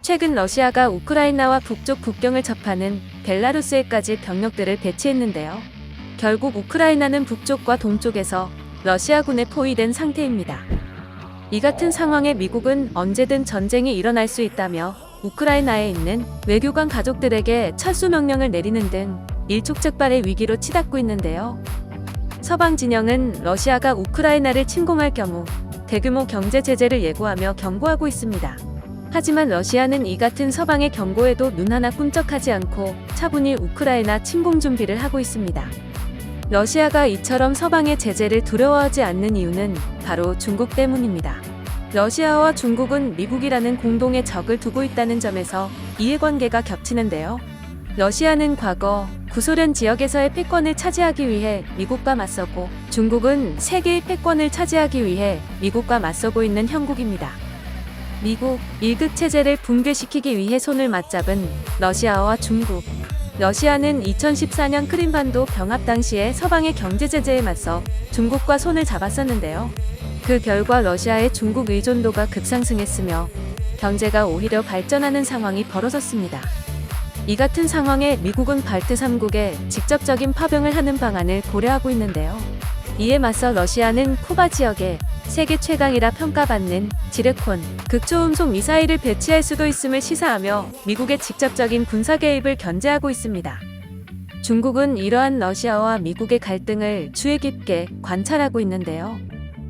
최근 러시아가 우크라이나와 북쪽 국경을 접하는 벨라루스에까지 병력들을 배치했는데요. 결국 우크라이나는 북쪽과 동쪽에서 러시아군에 포위된 상태입니다. 이 같은 상황에 미국은 언제든 전쟁이 일어날 수 있다며 우크라이나에 있는 외교관 가족들에게 철수 명령을 내리는 등 일촉즉발의 위기로 치닫고 있는데요. 서방 진영은 러시아가 우크라이나를 침공할 경우 대규모 경제 제재를 예고하며 경고하고 있습니다. 하지만 러시아는 이 같은 서방의 경고에도 눈 하나 꿈쩍하지 않고 차분히 우크라이나 침공 준비를 하고 있습니다. 러시아가 이처럼 서방의 제재를 두려워하지 않는 이유는 바로 중국 때문입니다. 러시아와 중국은 미국이라는 공동의 적을 두고 있다는 점에서 이해관계가 겹치는데요. 러시아는 과거 구소련 지역에서의 패권을 차지하기 위해 미국과 맞서고, 중국은 세계의 패권을 차지하기 위해 미국과 맞서고 있는 형국입니다. 미국, 일극 체제를 붕괴시키기 위해 손을 맞잡은 러시아와 중국. 러시아는 2014년 크림반도 병합 당시에 서방의 경제 제재에 맞서 중국과 손을 잡았었는데요. 그 결과 러시아의 중국 의존도가 급상승했으며 경제가 오히려 발전하는 상황이 벌어졌습니다. 이 같은 상황에 미국은 발트 3국에 직접적인 파병을 하는 방안을 고려하고 있는데요. 이에 맞서 러시아는 쿠바 지역에 세계 최강이라 평가받는 지르콘 극초음속 미사일을 배치할 수도 있음을 시사하며 미국의 직접적인 군사 개입을 견제하고 있습니다. 중국은 이러한 러시아와 미국의 갈등을 주의 깊게 관찰하고 있는데요.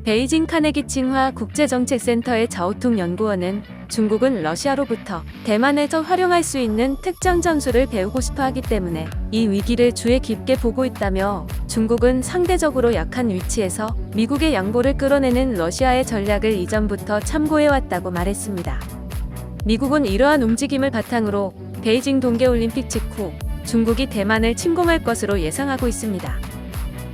베이징 카네기 칭화 국제정책센터의 자오퉁 연구원은 중국은 러시아로부터 대만에서 활용할 수 있는 특정 전술을 배우고 싶어 하기 때문에 이 위기를 주의 깊게 보고 있다며, 중국은 상대적으로 약한 위치에서 미국의 양보를 끌어내는 러시아의 전략을 이전부터 참고해왔다고 말했습니다. 미국은 이러한 움직임을 바탕으로 베이징 동계올림픽 직후 중국이 대만을 침공할 것으로 예상하고 있습니다.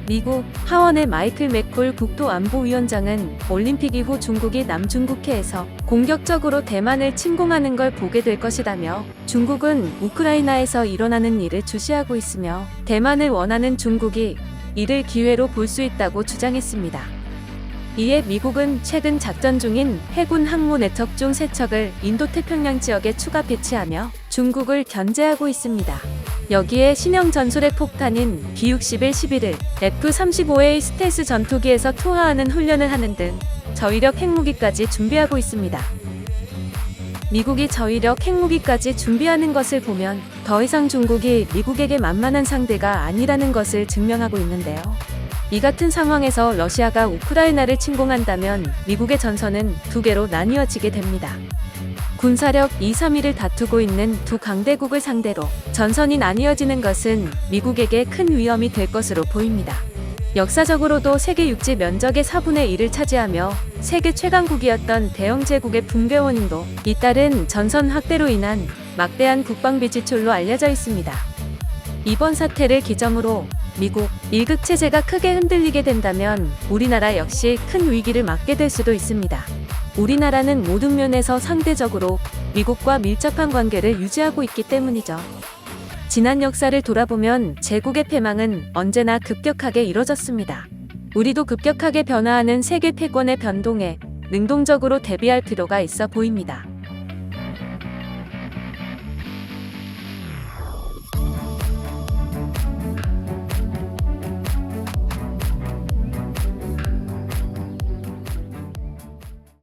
미국 하원의 마이클 맥콜 국토안보위원장은 올림픽 이후 중국이 남중국해에서 공격적으로 대만을 침공하는 걸 보게 될 것이라며, 중국은 우크라이나에서 일어나는 일을 주시하고 있으며 대만을 원하는 중국이 이를 기회로 볼 수 있다고 주장했습니다. 이에 미국은 최근 작전 중인 해군 항모 네척 중 3척을 인도태평양 지역에 추가 배치하며 중국을 견제하고 있습니다. 여기에 신형 전술핵 폭탄인 B-61-11을 F-35A 스텔스 전투기에서 투하하는 훈련을 하는 등 저위력 핵무기까지 준비하고 있습니다. 미국이 저위력 핵무기까지 준비하는 것을 보면 더 이상 중국이 미국에게 만만한 상대가 아니라는 것을 증명하고 있는데요. 이 같은 상황에서 러시아가 우크라이나를 침공한다면 미국의 전선은 2개로 나뉘어지게 됩니다. 군사력 2, 3위를 다투고 있는 두 강대국을 상대로 전선이 나뉘어지는 것은 미국에게 큰 위험이 될 것으로 보입니다. 역사적으로도 세계 육지 면적의 4분의 1을 차지하며 세계 최강국이었던 대영 제국의 붕괴 원인도 잇따른 전선 확대로 인한 막대한 국방비 지출로 알려져 있습니다. 이번 사태를 기점으로 미국 일극 체제가 크게 흔들리게 된다면 우리나라 역시 큰 위기를 맞게 될 수도 있습니다. 우리나라는 모든 면에서 상대적으로 미국과 밀접한 관계를 유지하고 있기 때문이죠. 지난 역사를 돌아보면 제국의 패망은 언제나 급격하게 이뤄졌습니다. 우리도 급격하게 변화하는 세계 패권의 변동에 능동적으로 대비할 필요가 있어 보입니다.